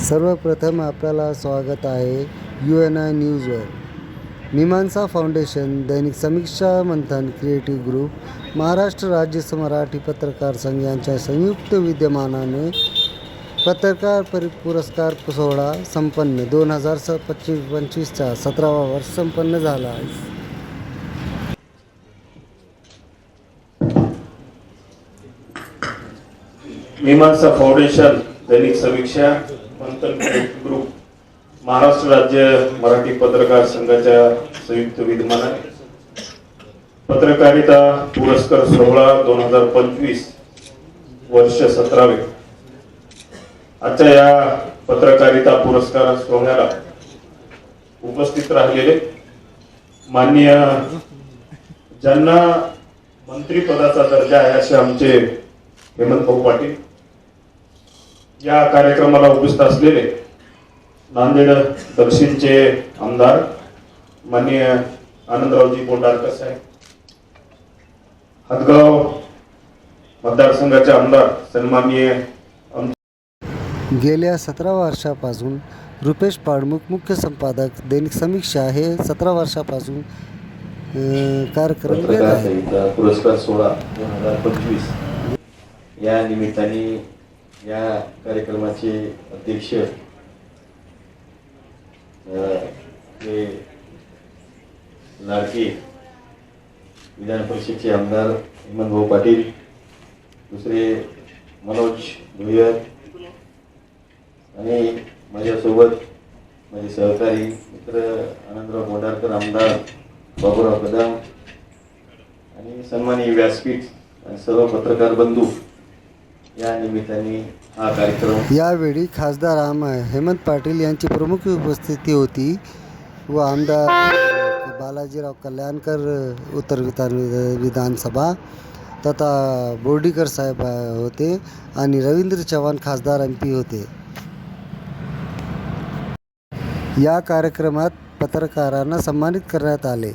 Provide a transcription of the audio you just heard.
सर्वप्रथम आपल्याला स्वागत आहे UNI न्यूजवर. मीमांसा फाउंडेशन, दैनिक समीक्षा, मंथन क्रिएटिव्ह ग्रुप, महाराष्ट्र राज्य मराठी पत्रकार संघ यांच्या संयुक्त विद्यमानाने पत्रकार पुरस्कार सोहळा संपन्न 2025चा 17वा वर्ष संपन्न झाला आहे. मीमांसा फाउंडेशन, दैनिक समीक्षा, मंथन क्रिएटिव्ह ग्रुप, महाराष्ट्र राज्य मराठी पत्रकार संघाच्या संयुक्त विद्यमानाने पत्रकारिता पुरस्कार सोहळा 2025 वर्ष 17वे. आजच्या या पत्रकारिता पुरस्कार सोहळ्याला उपस्थित राहिलेले माननीय ज्यांना मंत्रिपदाचा दर्जा आहे असे आमचे हेमंत भाऊ पाटील, या कार्यक्रमाला उपस्थित असलेले नांदेड दक्षिणचे आमदार माननीय आनंदरावजी बोंडारकर साहेब, हदगाव मतदारसंघाचे आमदार सन्माननीय गेल्या 17 वर्षापासून रुपेश पाडमुख, मुख्य संपादक, दैनिक समीक्षा, हे 17 वर्षापासून कार्यक्रम घेत आहे. पुरस्कार सोहळा 2025 या निमित्ताने या कार्यक्रमाचे अध्यक्ष हे लाडके विधान परिषदेचे आमदार हेमंत भाऊ पाटील, दुसरे मनोज भुयर आणि माझ्यासोबत माझे सहकारी मित्र आनंदराव बोंडारकर, आमदार बाबूराव कदम आणि सन्माननीय व्यासपीठ आणि सर्व पत्रकार बंधू, या निमित्ताने हा कार्यक्रम. यावेळी खासदार हेमंत पाटील यांची प्रमुख उपस्थिती होती व आमदार बालाजीराव कल्याणकर उत्तर विधानसभा तथा बोर्डीकर साहेब होते आणि रवींद्र चव्हाण खासदार MP होते. या कार्यक्रमात पत्रकारांना सन्मानित करण्यात आले.